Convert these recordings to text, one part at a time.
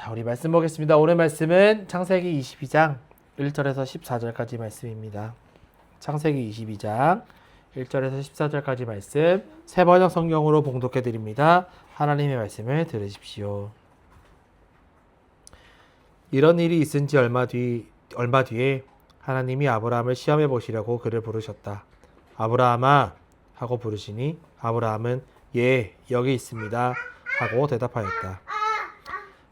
자, 우리 말씀 보겠습니다. 오늘 말씀은 창세기 22장 1절에서 14절까지 말씀입니다. 창세기 22장 1절에서 14절까지 말씀 새 번역 성경으로 봉독해 드립니다. 하나님의 말씀을 들으십시오. 이런 일이 있은 지 얼마 뒤에 하나님이 아브라함을 시험해 보시려고 그를 부르셨다. 아브라함아 하고 부르시니 아브라함은 예, 여기 있습니다 하고 대답하였다.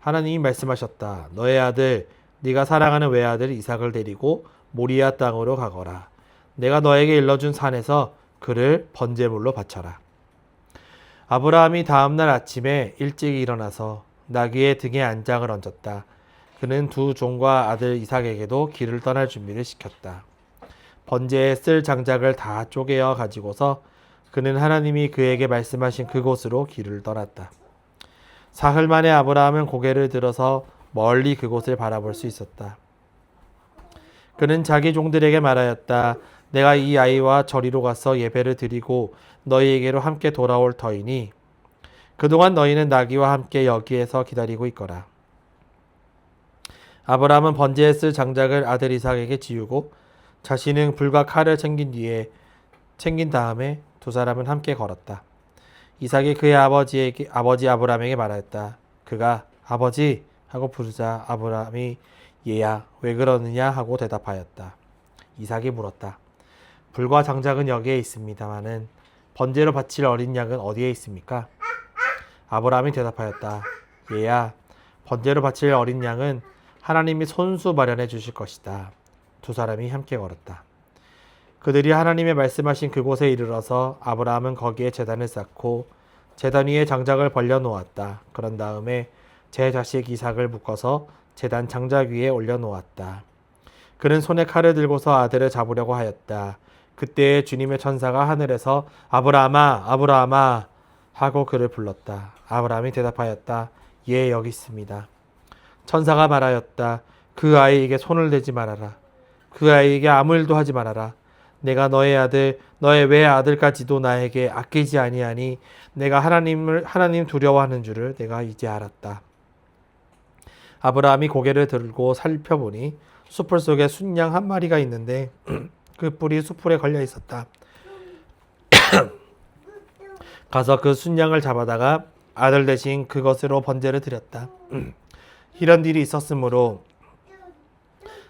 하나님이 말씀하셨다. 너의 아들, 네가 사랑하는 외아들 이삭을 데리고 모리아 땅으로 가거라. 내가 너에게 일러준 산에서 그를 번제물로 바쳐라. 아브라함이 다음날 아침에 일찍 일어나서 나귀의 등에 안장을 얹었다. 그는 두 종과 아들 이삭에게도 길을 떠날 준비를 시켰다. 번제에 쓸 장작을 다 쪼개어 가지고서 그는 하나님이 그에게 말씀하신 그곳으로 길을 떠났다. 사흘 만에 아브라함은 고개를 들어서 멀리 그곳을 바라볼 수 있었다. 그는 자기 종들에게 말하였다. 내가 이 아이와 저리로 가서 예배를 드리고 너희에게로 함께 돌아올 터이니 그동안 너희는 나귀와 함께 여기에서 기다리고 있거라. 아브라함은 번제에 쓸 장작을 아들 이삭에게 지우고 자신은 불과 칼을 챙긴 다음에 두 사람은 함께 걸었다. 이삭이 그의 아버지 아브라함에게 말하였다. 그가 아버지 하고 부르자 아브라함이 얘야 왜 그러느냐 하고 대답하였다. 이삭이 물었다. 불과 장작은 여기에 있습니다마는 번제로 바칠 어린 양은 어디에 있습니까? 아브라함이 대답하였다. 얘야 번제로 바칠 어린 양은 하나님이 손수 마련해 주실 것이다. 두 사람이 함께 걸었다. 그들이 하나님의 말씀하신 그곳에 이르러서 아브라함은 거기에 제단을 쌓고 제단 위에 장작을 벌려 놓았다. 그런 다음에 제 자식 이삭을 묶어서 제단 장작 위에 올려 놓았다. 그는 손에 칼을 들고서 아들을 잡으려고 하였다. 그때에 주님의 천사가 하늘에서 아브라함아 아브라함아 하고 그를 불렀다. 아브라함이 대답하였다. 예, 여기 있습니다. 천사가 말하였다. 그 아이에게 손을 대지 말아라. 그 아이에게 아무 일도 하지 말아라. 내가 너의 아들, 너의 외아들까지도 나에게 아끼지 아니하니 내가 하나님 두려워하는 줄을 내가 이제 알았다. 아브라함이 고개를 들고 살펴보니 숯불 속에 순양 한 마리가 있는데 그 뿔이 숯불에 걸려 있었다. 가서 그 순양을 잡아다가 아들 대신 그것으로 번제를 드렸다. 이런 일이 있었으므로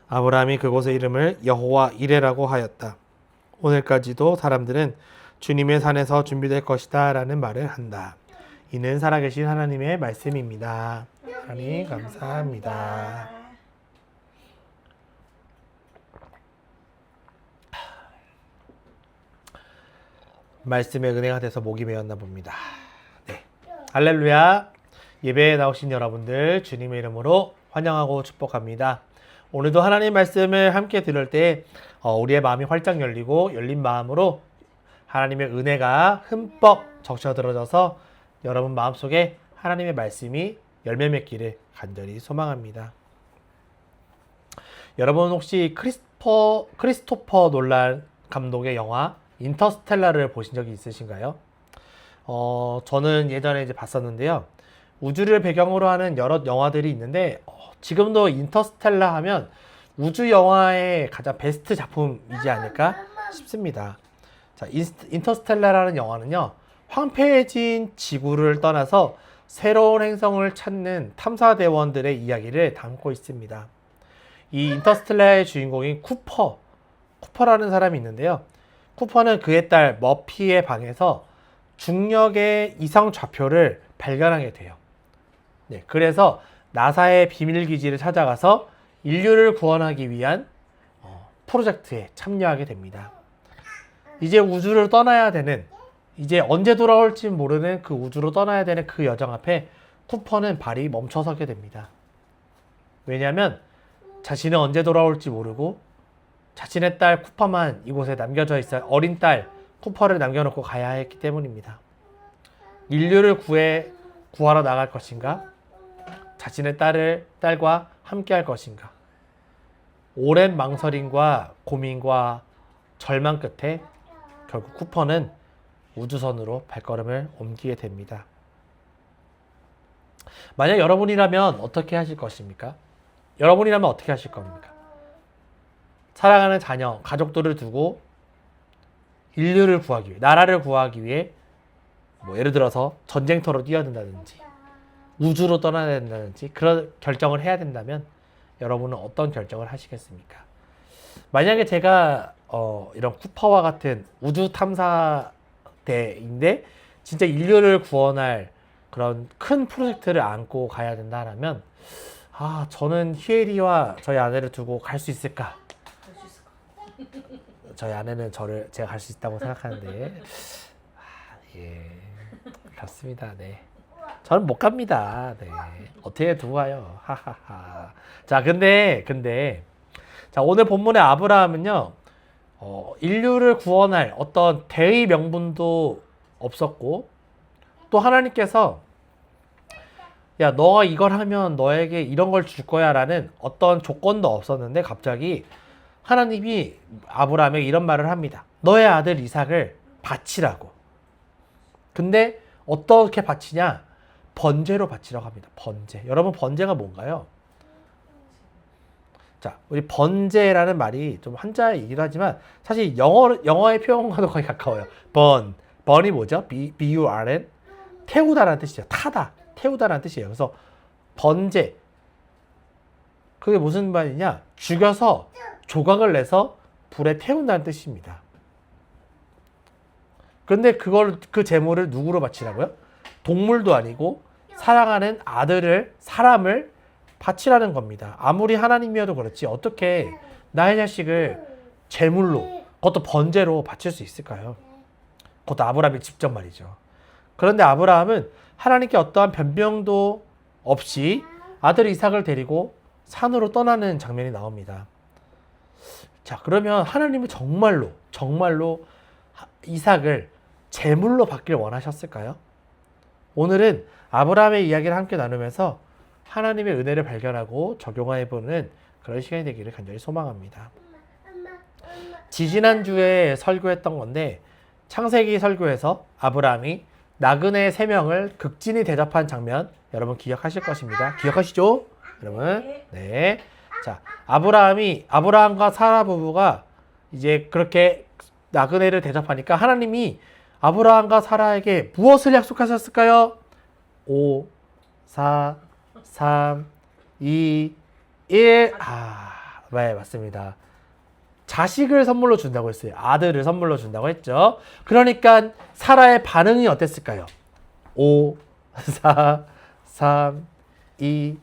아브라함이 그곳의 이름을 여호와 이레라고 하였다. 오늘까지도 사람들은 주님의 산에서 준비될 것이다 라는 말을 한다. 이는 살아계신 하나님의 말씀입니다. 하나님 감사합니다. 말씀의 은혜가 돼서 목이 메었나 봅니다. 네. 할렐루야. 예배에 나오신 여러분들 주님의 이름으로 환영하고 축복합니다. 오늘도 하나님 말씀을 함께 들을 때 우리의 마음이 활짝 열린 마음으로 하나님의 은혜가 흠뻑 적셔들어져서 여러분 마음속에 하나님의 말씀이 열매 맺기를 간절히 소망합니다. 여러분 혹시 크리스토퍼 놀란 감독의 영화 인터스텔라를 보신 적이 있으신가요? 저는 예전에 이제 봤었는데요. 우주를 배경으로 하는 여러 영화들이 있는데 지금도 인터스텔라 하면 우주 영화의 가장 베스트 작품이지 않을까 싶습니다. 자, 인터스텔라라는 영화는요, 황폐해진 지구를 떠나서 새로운 행성을 찾는 탐사대원들의 이야기를 담고 있습니다. 이 인터스텔라의 주인공인 쿠퍼라는 사람이 있는데요. 쿠퍼는 그의 딸 머피의 방에서 중력의 이상 좌표를 발견하게 돼요. 네, 그래서 나사의 비밀기지를 찾아가서 인류를 구원하기 위한 프로젝트에 참여하게 됩니다. 이제 우주를 떠나야 되는, 이제 언제 돌아올지 모르는 그 우주로 떠나야 되는 그 여정 앞에 쿠퍼는 발이 멈춰서게 됩니다. 왜냐하면 자신은 언제 돌아올지 모르고 자신의 딸 쿠퍼만 이곳에 남겨져 있어요. 어린 딸 쿠퍼를 남겨놓고 가야 했기 때문입니다. 인류를 구하러 나갈 것인가? 자신의 딸과 함께 할 것인가? 오랜 망설임과 고민과 절망 끝에 결국 쿠퍼는 우주선으로 발걸음을 옮기게 됩니다. 만약 여러분이라면 어떻게 하실 것입니까? 여러분이라면 어떻게 하실 겁니까? 사랑하는 자녀, 가족들을 두고 인류를 구하기 위해, 나라를 구하기 위해 뭐 예를 들어서 전쟁터로 뛰어든다든지 우주로 떠나야 된다든지 그런 결정을 해야 된다면 여러분은 어떤 결정을 하시겠습니까? 만약에 제가 이런 쿠퍼와 같은 우주 탐사대인데 진짜 인류를 구원할 그런 큰 프로젝트를 안고 가야 된다면 저는 히에리와 저희 아내를 두고 갈 수 있을까? 저희 아내는 제가 갈 수 있다고 생각하는데 예, 그렇습니다. 네. 저는 못 갑니다. 네. 어떻게 두고 가요? 하하하. 자, 근데 자, 오늘 본문의 아브라함은요. 인류를 구원할 어떤 대의 명분도 없었고 또 하나님께서 야, 너가 이걸 하면 너에게 이런 걸 줄 거야 라는 어떤 조건도 없었는데 갑자기 하나님이 아브라함에게 이런 말을 합니다. 너의 아들 이삭을 바치라고. 근데 어떻게 바치냐? 번제로 바치라고 합니다. 번제. 여러분 번제가 뭔가요? 자, 우리 번제라는 말이 좀 한자이기도 하지만 사실 영어의 표현과도 거의 가까워요. 번이 뭐죠? B-U-R-N 태우다라는 뜻이죠. 타다, 태우다라는 뜻이에요. 그래서 번제 그게 무슨 말이냐? 죽여서 조각을 내서 불에 태운다는 뜻입니다. 그런데 그 제물을 누구로 바치라고요? 동물도 아니고 사랑하는 사람을 바치라는 겁니다. 아무리 하나님이어도 그렇지 어떻게 나의 자식을 제물로 그것도 번제로 바칠 수 있을까요? 그것도 아브라함이 직접 말이죠. 그런데 아브라함은 하나님께 어떠한 변명도 없이 아들 이삭을 데리고 산으로 떠나는 장면이 나옵니다. 자, 그러면 하나님은 정말로 이삭을 제물로 받길 원하셨을까요? 오늘은 아브라함의 이야기를 함께 나누면서 하나님의 은혜를 발견하고 적용해보는 그런 시간이 되기를 간절히 소망합니다. 지지난주에 설교했던 건데 창세기 설교에서 아브라함이 나그네 3명을 극진히 대접한 장면 여러분 기억하실 것입니다. 기억하시죠? 여러분? 네. 자, 아브라함과 사라 부부가 이제 그렇게 나그네를 대접하니까 하나님이 아브라함과 사라에게 무엇을 약속하셨을까요? 5, 4, 3, 2, 1. 네, 맞습니다. 자식을 선물로 준다고 했어요. 아들을 선물로 준다고 했죠. 그러니까 사라의 반응이 어땠을까요? 5, 4, 3, 2,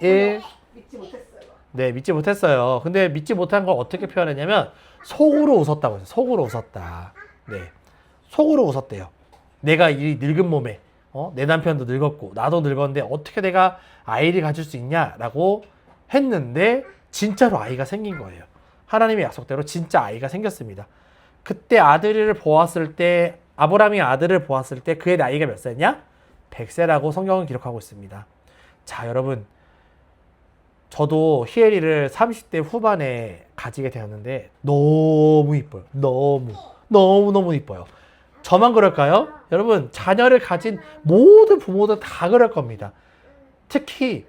1. 믿지 못했어요. 네, 믿지 못했어요. 근데 믿지 못한 걸 어떻게 표현했냐면 속으로 웃었다고 했어요. 속으로 웃었다. 네, 속으로 웃었대요. 내가 이 늙은 몸에 내 남편도 늙었고 나도 늙었는데 어떻게 내가 아이를 가질 수 있냐라고 했는데 진짜로 아이가 생긴 거예요. 하나님의 약속대로 진짜 아이가 생겼습니다. 그때 아브라함이 아들을 보았을 때 그의 나이가 몇 세냐? 100세라고 성경은 기록하고 있습니다. 자, 여러분, 저도 히에리를 30대 후반에 가지게 되었는데 너무 이뻐요. 너무 이뻐요. 저만 그럴까요? 여러분, 자녀를 가진 모든 부모들 다 그럴 겁니다. 특히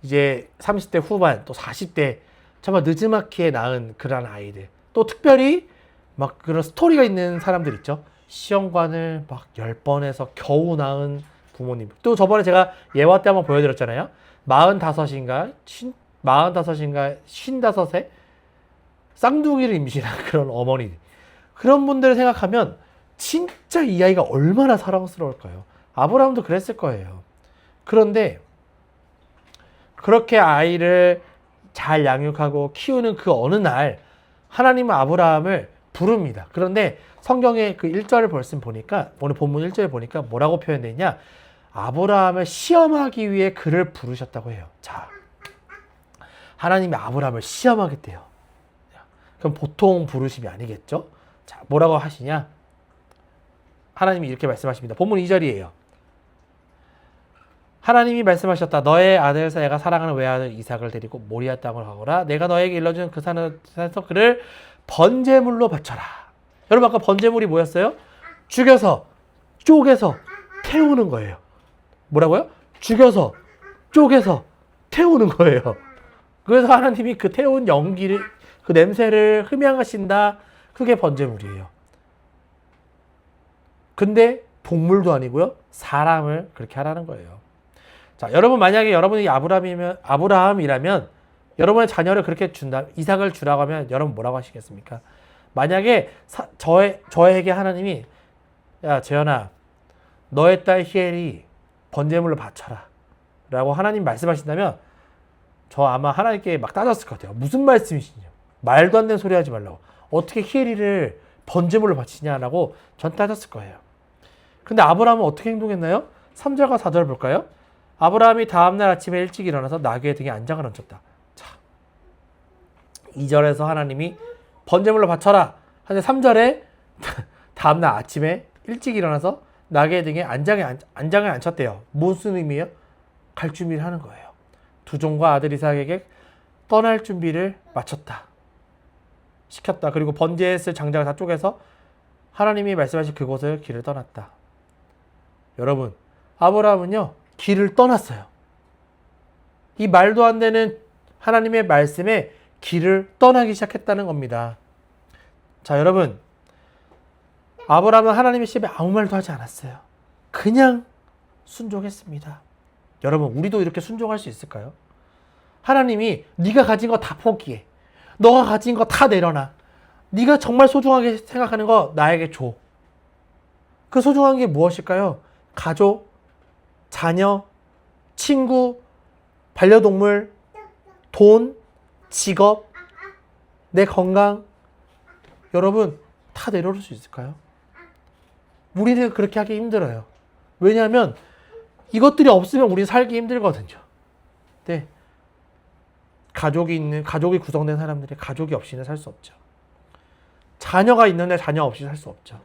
이제 30대 후반 또 40대 정말 늦지막히에 낳은 그런 아이들, 또 특별히 막 그런 스토리가 있는 사람들 있죠. 시험관을 막 10번에서 겨우 낳은 부모님. 또 저번에 제가 예화 때 한번 보여드렸잖아요. 45인가 55세 쌍둥이를 임신한 그런 어머니, 그런 분들을 생각하면 진짜 이 아이가 얼마나 사랑스러울까요? 아브라함도 그랬을 거예요. 그런데 그렇게 아이를 잘 양육하고 키우는 그 어느 날 하나님은 아브라함을 부릅니다. 그런데 성경의 그 1절을 벌씀 보니까, 오늘 본문 1절을 보니까 뭐라고 표현되어 있냐? 아브라함을 시험하기 위해 그를 부르셨다고 해요. 자, 하나님이 아브라함을 시험하겠대요. 그럼 보통 부르심이 아니겠죠? 자, 뭐라고 하시냐? 하나님이 이렇게 말씀하십니다. 본문 2절이에요. 하나님이 말씀하셨다. 너의 아들 내가 사랑하는 외아들 이삭을 데리고 모리아 땅을 가거라. 내가 너에게 일러준 그 산에서 그를 번제물로 바쳐라. 여러분, 아까 번제물이 뭐였어요? 죽여서 쪼개서 태우는 거예요. 뭐라고요? 죽여서 쪼개서 태우는 거예요. 그래서 하나님이 그 태운 연기를, 그 냄새를 흠양하신다. 그게 번제물이에요. 근데 동물도 아니고요. 사람을 그렇게 하라는 거예요. 자, 여러분 만약에 여러분이 아브라함이라면 여러분의 자녀를 그렇게 준다, 이삭을 주라고 하면 여러분 뭐라고 하시겠습니까? 만약에 저에게 하나님이 야, 재현아, 너의 딸 히엘이 번제물로 바쳐라 라고 하나님 말씀하신다면 저 아마 하나님께 막 따졌을 것 같아요. 무슨 말씀이시냐? 말도 안 되는 소리 하지 말라고. 어떻게 히엘이를 번제물로 바치냐라고 전 따졌을 거예요. 근데 아브라함은 어떻게 행동했나요? 3절과 4절 볼까요? 아브라함이 다음날 아침에 일찍 일어나서 나귀의 등에 안장을 얹혔다. 자, 2절에서 하나님이 번제물로 바쳐라 하는데 3절에 다음날 아침에 일찍 일어나서 나귀의 등에 안장을 앉혔대요. 무슨 의미예요? 갈 준비를 하는 거예요. 두 종과 아들 이삭에게 떠날 준비를 마쳤다. 시켰다. 그리고 번제했을 장작을 다 쪼개서 하나님이 말씀하신 그곳을 길을 떠났다. 여러분, 아브라함은요, 길을 떠났어요. 이 말도 안 되는 하나님의 말씀에 길을 떠나기 시작했다는 겁니다. 자, 여러분, 아브라함은 하나님의 시험에 아무 말도 하지 않았어요. 그냥 순종했습니다. 여러분, 우리도 이렇게 순종할 수 있을까요? 하나님이 네가 가진 거 다 포기해. 너가 가진 거 다 내려놔. 네가 정말 소중하게 생각하는 거 나에게 줘. 그 소중한 게 무엇일까요? 가족, 자녀, 친구, 반려동물, 돈, 직업, 내 건강. 여러분, 다 내려놓을 수 있을까요? 우리는 그렇게 하기 힘들어요. 왜냐하면 이것들이 없으면 우리 살기 힘들거든요. 네. 가족이 구성된 사람들이 가족이 없이는 살 수 없죠. 자녀가 있는데 자녀 없이 살 수 없죠.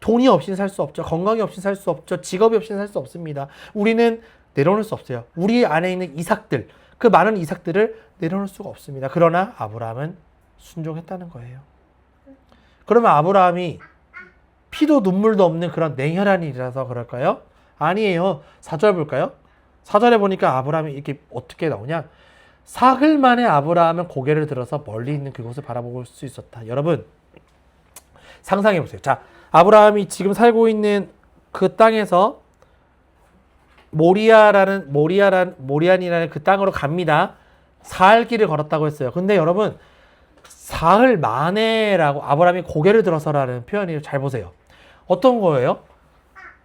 돈이 없이는 살 수 없죠. 건강이 없이는 살 수 없죠. 직업이 없이는 살 수 없습니다. 우리는 내려놓을 수 없어요. 우리 안에 있는 이삭들, 그 많은 이삭들을 내려놓을 수가 없습니다. 그러나 아브라함은 순종했다는 거예요. 그러면 아브라함이 피도 눈물도 없는 그런 냉혈한 일이라서 그럴까요? 아니에요. 4절 볼까요? 4절에 보니까 아브라함이 이렇게 어떻게 나오냐? 사흘 만에 아브라함은 고개를 들어서 멀리 있는 그곳을 바라볼 수 있었다. 여러분, 상상해 보세요. 자, 아브라함이 지금 살고 있는 그 땅에서 모리안이라는 그 땅으로 갑니다. 사흘 길을 걸었다고 했어요. 근데 여러분, 사흘 만에라고 아브라함이 고개를 들어서라는 표현이 잘 보세요. 어떤 거예요?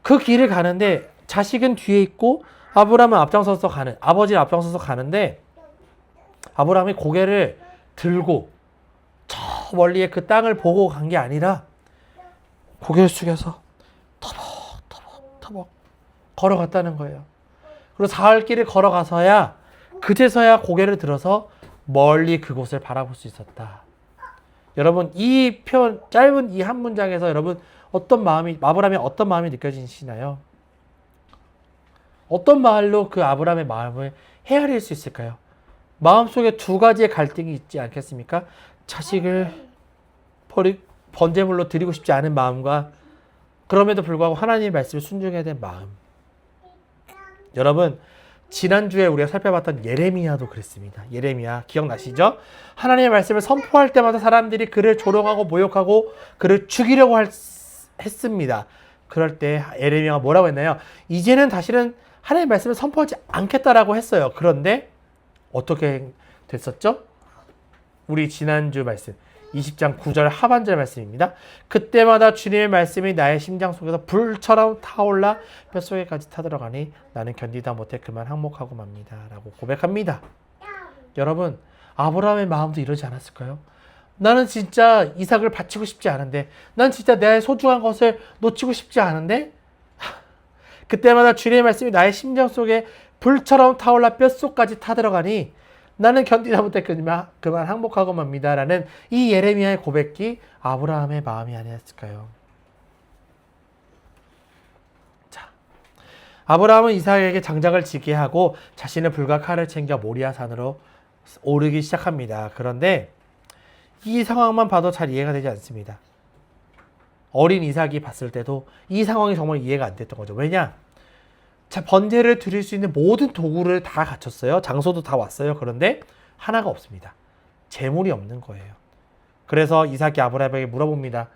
그 길을 가는데 자식은 뒤에 있고 아브라함은 아버지는 앞장서서 가는데 아브라함이 고개를 들고 저 멀리에 그 땅을 보고 간 게 아니라 고개를 숙여서 터벅터벅 걸어갔다는 거예요. 그리고 사흘 길을 걸어가서야 그제서야 고개를 들어서 멀리 그곳을 바라볼 수 있었다. 여러분, 이 표현, 짧은 이 한 문장에서 여러분 아브라함의 어떤 마음이 느껴지시나요? 어떤 말로 그 아브라함의 마음을 헤아릴 수 있을까요? 마음속에 두 가지의 갈등이 있지 않겠습니까? 자식을 번제물로 드리고 싶지 않은 마음과 그럼에도 불구하고 하나님의 말씀을 순종해야 될 마음. 여러분, 지난주에 우리가 살펴봤던 예레미야도 그랬습니다. 예레미야 기억나시죠? 하나님의 말씀을 선포할 때마다 사람들이 그를 조롱하고 모욕하고 그를 죽이려고 했습니다. 그럴 때 예레미야가 뭐라고 했나요? 이제는 다시는 하나님의 말씀을 선포하지 않겠다라고 했어요. 그런데 어떻게 됐었죠? 우리 지난주 말씀 20장 9절 하반절 말씀입니다. 그때마다 주님의 말씀이 나의 심장 속에서 불처럼 타올라 뼛속에까지 타들어가니 나는 견디다 못해 그만 항목하고 맙니다. 라고 고백합니다. 여러분, 아브라함의 마음도 이러지 않았을까요? 나는 진짜 이삭을 바치고 싶지 않은데, 난 진짜 내 소중한 것을 놓치고 싶지 않은데, 그때마다 주님의 말씀이 나의 심장 속에 불처럼 타올라 뼛속까지 타들어가니 나는 견디다 못해 그만 항복하고 맙니다. 라는 이 예레미야의 고백이 아브라함의 마음이 아니었을까요? 자, 아브라함은 이삭에게 장작을 지게 하고 자신의 불과 칼을 챙겨 모리아 산으로 오르기 시작합니다. 그런데 이 상황만 봐도 잘 이해가 되지 않습니다. 어린 이삭이 봤을 때도 이 상황이 정말 이해가 안 됐던 거죠. 왜냐? 번제를 드릴 수 있는 모든 도구를 다 갖췄어요. 장소도 다 왔어요. 그런데 하나가 없습니다. 재물이 없는 거예요. 그래서 이삭이 아브라함에게 물어봅니다.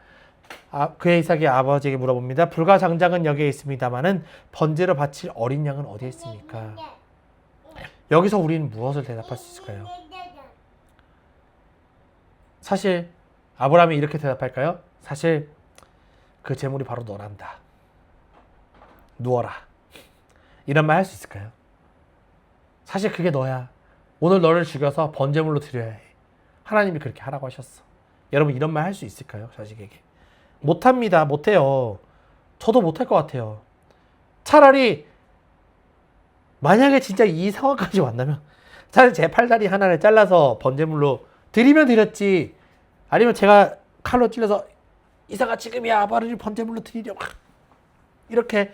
그의 이삭이 아버지에게 물어봅니다. 불과 장작은 여기에 있습니다마는 번제로 바칠 어린 양은 어디에 있습니까? 여기서 우리는 무엇을 대답할 수 있을까요? 사실 아브라함이 이렇게 대답할까요? 사실 그 재물이 바로 너란다. 누워라. 이런 말 할 수 있을까요? 사실 그게 너야. 오늘 너를 죽여서 번제물로 드려야 해. 하나님이 그렇게 하라고 하셨어. 여러분 이런 말 할 수 있을까요? 자식에게. 못합니다. 못해요. 저도 못할 것 같아요. 차라리 만약에 진짜 이 상황까지 왔다면 차라리 제 팔다리 하나를 잘라서 번제물로 드리면 드렸지. 아니면 제가 칼로 찔러서 이삭아 지금이야 아버지를 번제물로 드리려고 이렇게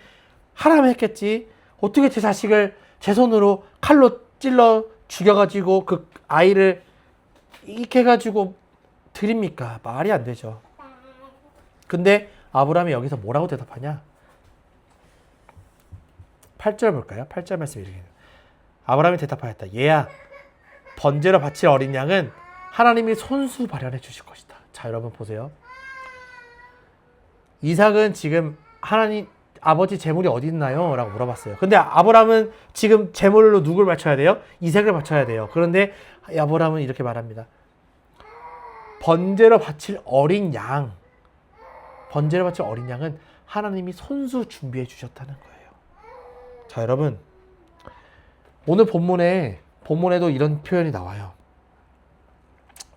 하라면 했겠지. 어떻게 제 자식을 제 손으로 칼로 찔러 죽여가지고 그 아이를 이렇게 해가지고 드립니까? 말이 안 되죠. 근데 아브라함이 여기서 뭐라고 대답하냐? 8절 볼까요? 8절 말씀 이렇게. 아브라함이 대답하였다. 얘야, 번제로 바칠 어린 양은 하나님이 손수 발현해 주실 것이다. 자, 여러분 보세요. 이삭은 지금 하나님 아버지 재물이 어디 있나요? 라고 물어봤어요. 근데 아브라함은 지금 재물로 누굴 바쳐야 돼요? 이삭을 바쳐야 돼요. 그런데 아브라함은 이렇게 말합니다. 번제로 바칠 어린 양, 번제로 바칠 어린 양은 하나님이 손수 준비해 주셨다는 거예요. 자, 여러분 오늘 본문에도 이런 표현이 나와요.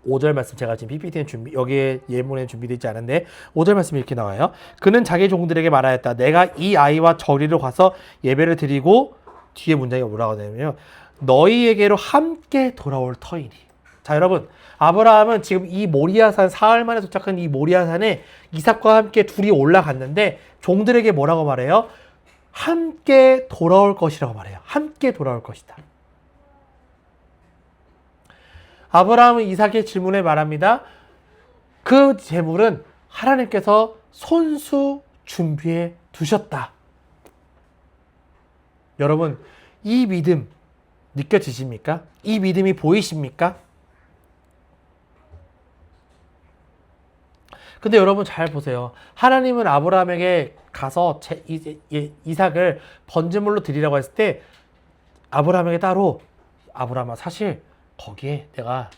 5절 말씀 제가 지금 PPT에 여기에 예문에 준비되어 있지 않은데 5절 말씀이 이렇게 나와요. 그는 자기 종들에게 말하였다. 내가 이 아이와 저리로 가서 예배를 드리고 뒤에 문장이 뭐라고 하냐면요. 너희에게로 함께 돌아올 터이니. 자, 여러분 아브라함은 지금 이 모리아산 사흘 만에 도착한 이 모리아산에 이삭과 함께 둘이 올라갔는데 종들에게 뭐라고 말해요? 함께 돌아올 것이라고 말해요. 함께 돌아올 것이다. 아브라함은 이삭의 질문에 말합니다. 그 재물은 하나님께서 손수 준비해 두셨다. 여러분, 이 믿음 느껴지십니까? 이 믿음이 보이십니까? 근데 여러분 잘 보세요. 하나님은 아브라함에게 가서 이삭을 번제물로 드리라고 했을 때 아브라함에게 따로 아브라함아 사실 거기에 내가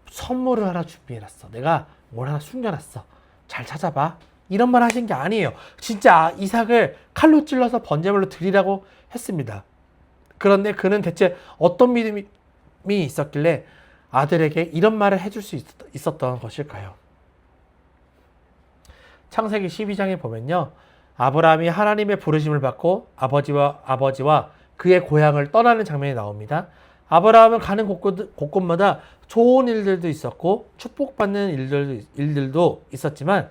선물을 하나 준비해놨어. 내가 뭘 하나 숨겨놨어. 잘 찾아봐. 이런 말 하신 게 아니에요. 진짜 이삭을 칼로 찔러서 번제물로 드리라고 했습니다. 그런데 그는 대체 어떤 믿음이 있었길래 아들에게 이런 말을 해줄 수 있었던 것일까요? 창세기 12장에 보면요. 아브라함이 하나님의 부르심을 받고 아버지와 그의 고향을 떠나는 장면이 나옵니다. 아브라함은 가는 곳곳마다 좋은 일들도 있었고 축복받는 일들도 있었지만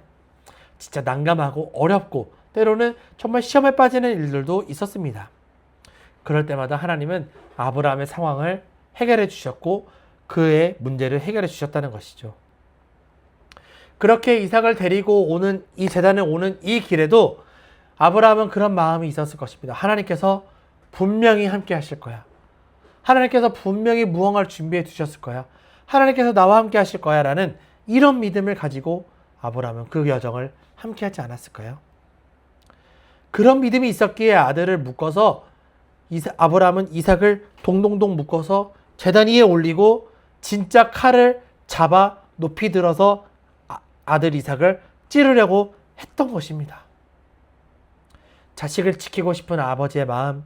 진짜 난감하고 어렵고 때로는 정말 시험에 빠지는 일들도 있었습니다. 그럴 때마다 하나님은 아브라함의 상황을 해결해 주셨고 그의 문제를 해결해 주셨다는 것이죠. 그렇게 이삭을 데리고 오는 이 제단에 오는 이 길에도 아브라함은 그런 마음이 있었을 것입니다. 하나님께서 분명히 함께 하실 거야. 하나님께서 분명히 무언가를 준비해 두셨을 거야. 하나님께서 나와 함께 하실 거야 라는 이런 믿음을 가지고 아브라함은 그 여정을 함께 하지 않았을까요? 그런 믿음이 있었기에 아들을 묶어서 아브라함은 이삭을 동동동 묶어서 제단 위에 올리고 진짜 칼을 잡아 높이 들어서 아들 이삭을 찌르려고 했던 것입니다. 자식을 지키고 싶은 아버지의 마음,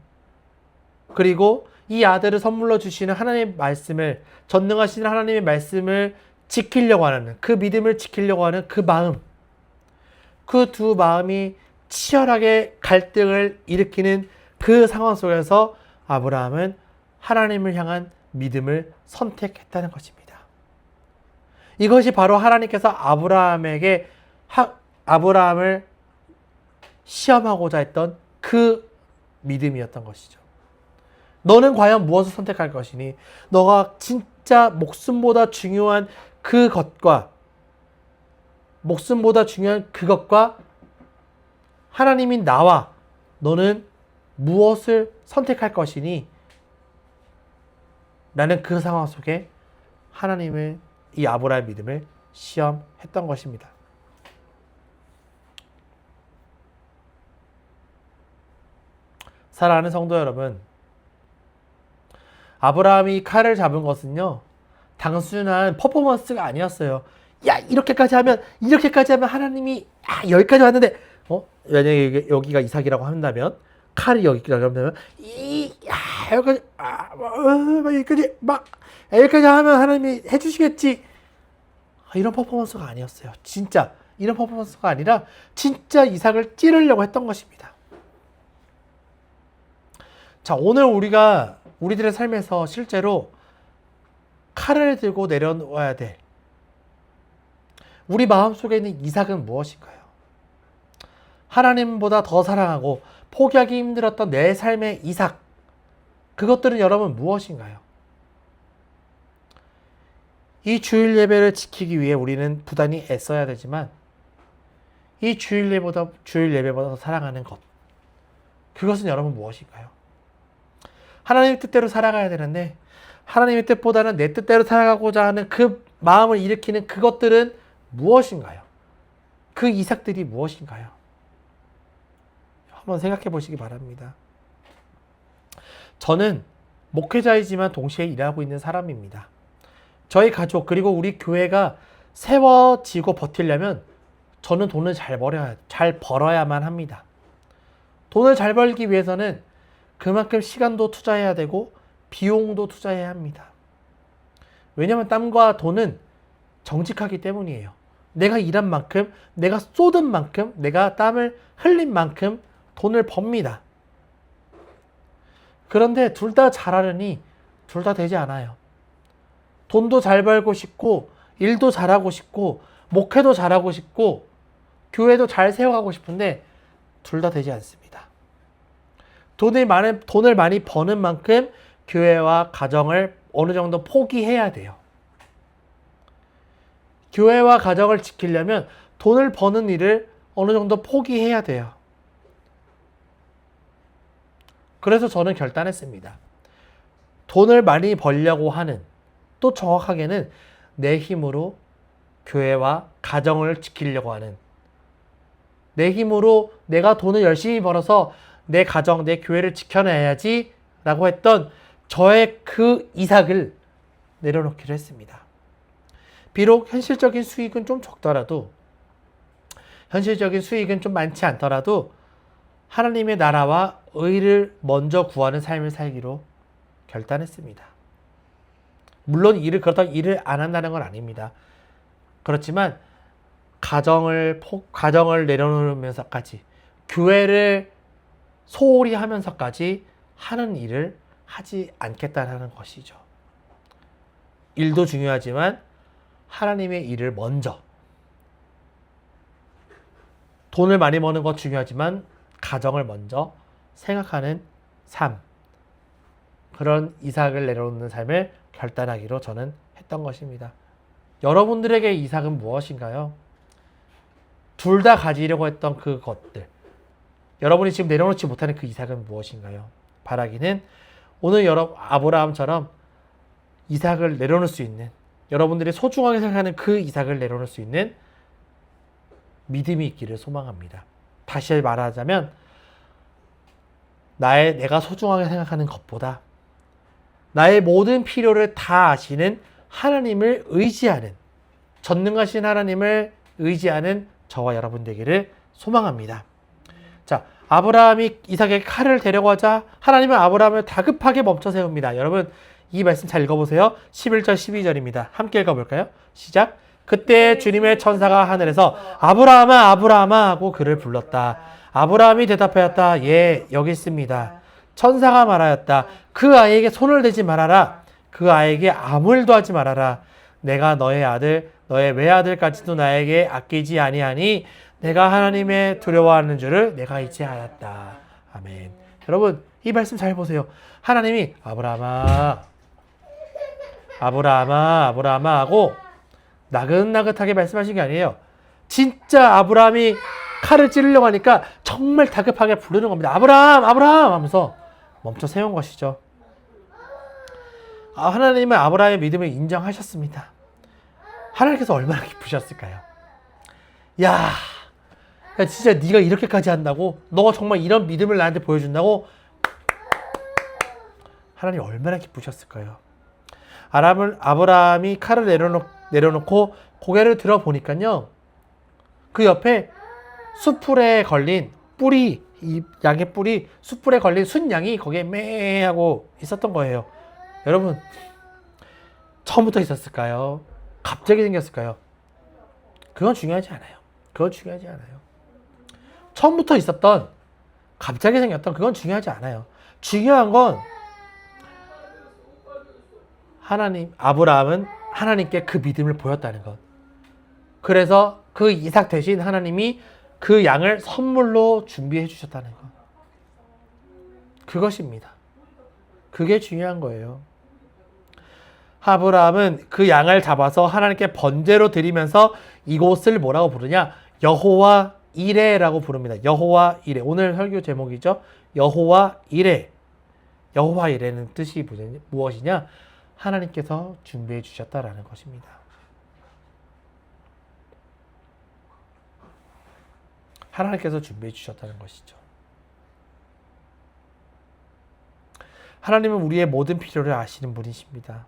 그리고 이 아들을 선물로 주시는 하나님의 말씀을, 전능하신 하나님의 말씀을 지키려고 하는, 그 믿음을 지키려고 하는 그 마음, 그 두 마음이 치열하게 갈등을 일으키는 그 상황 속에서 아브라함은 하나님을 향한 믿음을 선택했다는 것입니다. 이것이 바로 하나님께서 아브라함을 시험하고자 했던 그 믿음이었던 것이죠. 너는 과연 무엇을 선택할 것이니? 너가 진짜 목숨보다 중요한 그것과 하나님인 나와 너는 무엇을 선택할 것이니? 라는 그 상황 속에 하나님을, 이 아브라함의 믿음을 시험했던 것입니다. 사랑하는 성도 여러분, 아브라함이 칼을 잡은 것은요, 단순한 퍼포먼스가 아니었어요. 야, 이렇게까지 하면 하나님이, 여기까지 왔는데, 만약에 여기가 이삭이라고 한다면, 칼이 여기까지 한다면, 여기까지 하면 하나님이 해주시겠지. 이런 퍼포먼스가 아니었어요. 진짜, 이런 퍼포먼스가 아니라, 진짜 이삭을 찌르려고 했던 것입니다. 자, 오늘 우리들의 삶에서 실제로 칼을 들고 내려와야 돼. 우리 마음속에 있는 이삭은 무엇인가요? 하나님보다 더 사랑하고 포기하기 힘들었던 내 삶의 이삭. 그것들은 여러분 무엇인가요? 이 주일 예배를 지키기 위해 우리는 부단히 애써야 되지만 이 주일 예배보다 더 사랑하는 것. 그것은 여러분 무엇인가요? 하나님의 뜻대로 살아가야 되는데 하나님의 뜻보다는 내 뜻대로 살아가고자 하는 그 마음을 일으키는 그것들은 무엇인가요? 그 이삭들이 무엇인가요? 한번 생각해 보시기 바랍니다. 저는 목회자이지만 동시에 일하고 있는 사람입니다. 저희 가족 그리고 우리 교회가 세워지고 버티려면 저는 돈을 잘 벌어야만 합니다. 돈을 잘 벌기 위해서는 그만큼 시간도 투자해야 되고 비용도 투자해야 합니다. 왜냐하면 땀과 돈은 정직하기 때문이에요. 내가 일한 만큼, 내가 쏟은 만큼, 내가 땀을 흘린 만큼 돈을 법니다. 그런데 둘 다 잘하려니 둘 다 되지 않아요. 돈도 잘 벌고 싶고 일도 잘하고 싶고 목회도 잘하고 싶고 교회도 잘 세워가고 싶은데 둘 다 되지 않습니다. 돈을 많이 버는 만큼 교회와 가정을 어느 정도 포기해야 돼요. 교회와 가정을 지키려면 돈을 버는 일을 어느 정도 포기해야 돼요. 그래서 저는 결단했습니다. 돈을 많이 벌려고 하는, 또 정확하게는 내 힘으로 교회와 가정을 지키려고 하는, 내 힘으로 내가 돈을 열심히 벌어서 내 가정, 내 교회를 지켜내야지 라고 했던 저의 그 이삭을 내려놓기로 했습니다. 비록 현실적인 수익은 좀 적더라도, 현실적인 수익은 좀 많지 않더라도 하나님의 나라와 의를 먼저 구하는 삶을 살기로 결단했습니다. 물론 그렇다고 일을 안 한다는 건 아닙니다. 그렇지만 가정을 내려놓으면서까지, 교회를 소홀히 하면서까지 하는 일을 하지 않겠다는 것이죠. 일도 중요하지만 하나님의 일을 먼저, 돈을 많이 버는 것 중요하지만 가정을 먼저 생각하는 삶, 그런 이삭을 내려놓는 삶을 결단하기로 저는 했던 것입니다. 여러분들에게 이삭은 무엇인가요? 둘 다 가지려고 했던 그것들, 여러분이 지금 내려놓지 못하는 그 이삭은 무엇인가요? 바라기는 오늘 아브라함처럼 이삭을 내려놓을 수 있는, 여러분들이 소중하게 생각하는 그 이삭을 내려놓을 수 있는 믿음이 있기를 소망합니다. 다시 말하자면 내가 소중하게 생각하는 것보다 나의 모든 필요를 다 아시는 하나님을 의지하는, 전능하신 하나님을 의지하는 저와 여러분 되기를 소망합니다. 자, 아브라함이 이삭에게 칼을 데려가자 하나님은 아브라함을 다급하게 멈춰 세웁니다. 여러분 이 말씀 잘 읽어보세요. 11절 12절입니다. 함께 읽어볼까요? 시작. 그때 주님의 천사가 하늘에서 아브라함아 아브라함아 하고 그를 불렀다. 아브라함이 대답하였다. 예, 여기 있습니다. 천사가 말하였다. 그 아이에게 손을 대지 말아라. 그 아이에게 아무 일도 하지 말아라. 내가 너의 아들, 너의 외아들까지도 나에게 아끼지 아니하니 내가 하나님의 두려워하는 줄을 내가 이제 알았다. 아멘. 여러분 이 말씀 잘 보세요. 하나님이 아브라함아 아브라함아 아브라함아 하고 나긋나긋하게 말씀하신 게 아니에요. 진짜 아브라함이 칼을 찌르려고 하니까 정말 다급하게 부르는 겁니다. 아브라함, 아브라함 하면서 멈춰 세운 것이죠. 하나님은 아브라함의 믿음을 인정하셨습니다. 하나님께서 얼마나 기쁘셨을까요? 야, 진짜 네가 이렇게까지 한다고? 너 정말 이런 믿음을 나한테 보여준다고? 하나님 얼마나 기쁘셨을까요? 아브라함이 칼을 내려놓고 고개를 들어보니까요, 그 옆에 숯불에 걸린 뿔이, 이 양의 뿔이 숯불에 걸린 순양이 거기에 매 하고 있었던 거예요. 여러분, 처음부터 있었을까요? 갑자기 생겼을까요? 그건 중요하지 않아요. 그건 중요하지 않아요. 처음부터 있었던, 갑자기 생겼던, 그건 중요하지 않아요. 중요한 건 아브라함은 하나님께 그 믿음을 보였다는 것. 그래서 그 이삭 대신 하나님이 그 양을 선물로 준비해 주셨다는 것. 그것입니다. 그게 중요한 거예요. 아브라함은 그 양을 잡아서 하나님께 번제로 드리면서 이곳을 뭐라고 부르냐? 여호와 이레라고 부릅니다. 여호와 이레. 오늘 설교 제목이죠. 여호와 이레. 여호와 이레는 뜻이 무엇이냐? 하나님께서 준비해 주셨다라는 것입니다. 하나님께서 준비해 주셨다는 것이죠. 하나님은 우리의 모든 필요를 아시는 분이십니다.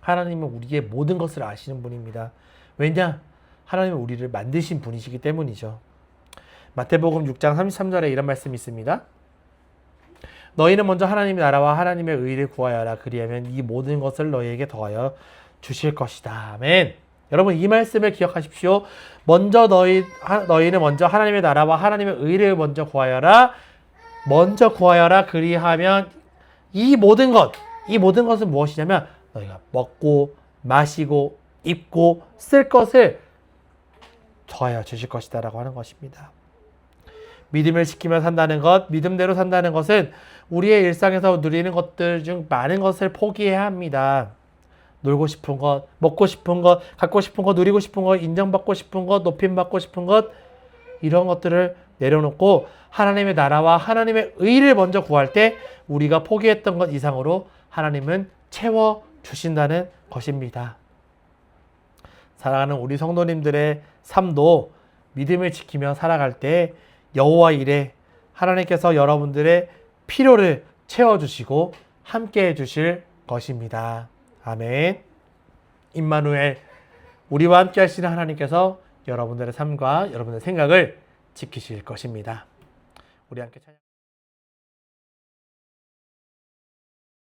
하나님은 우리의 모든 것을 아시는 분입니다. 왜냐? 하나님은 우리를 만드신 분이시기 때문이죠. 마태복음 6장 33절에 이런 말씀이 있습니다. 너희는 먼저 하나님의 나라와 하나님의 의를 구하여라. 그리하면 이 모든 것을 너희에게 더하여 주실 것이다. 아멘. 여러분, 이 말씀을 기억하십시오. 너희는 먼저 하나님의 나라와 하나님의 의를 먼저 구하여라. 먼저 구하여라. 그리하면 이 모든 것은 무엇이냐면 너희가 먹고 마시고 입고 쓸 것을 더하여 주실 것이다 라고 하는 것입니다. 믿음을 지키며 산다는 것, 믿음대로 산다는 것은 우리의 일상에서 누리는 것들 중 많은 것을 포기해야 합니다. 놀고 싶은 것, 먹고 싶은 것, 갖고 싶은 것, 누리고 싶은 것, 인정받고 싶은 것, 높임받고 싶은 것, 이런 것들을 내려놓고 하나님의 나라와 하나님의 의를 먼저 구할 때 우리가 포기했던 것 이상으로 하나님은 채워주신다는 것입니다. 사랑하는 우리 성도님들의 삶도 믿음을 지키며 살아갈 때 여호와 이레, 하나님께서 여러분들의 필요를 채워주시고 함께 해주실 것입니다. 아멘. 임마누엘, 우리와 함께 하시는 하나님께서 여러분들의 삶과 여러분들의 생각을 지키실 것입니다. 우리 함께 찬양.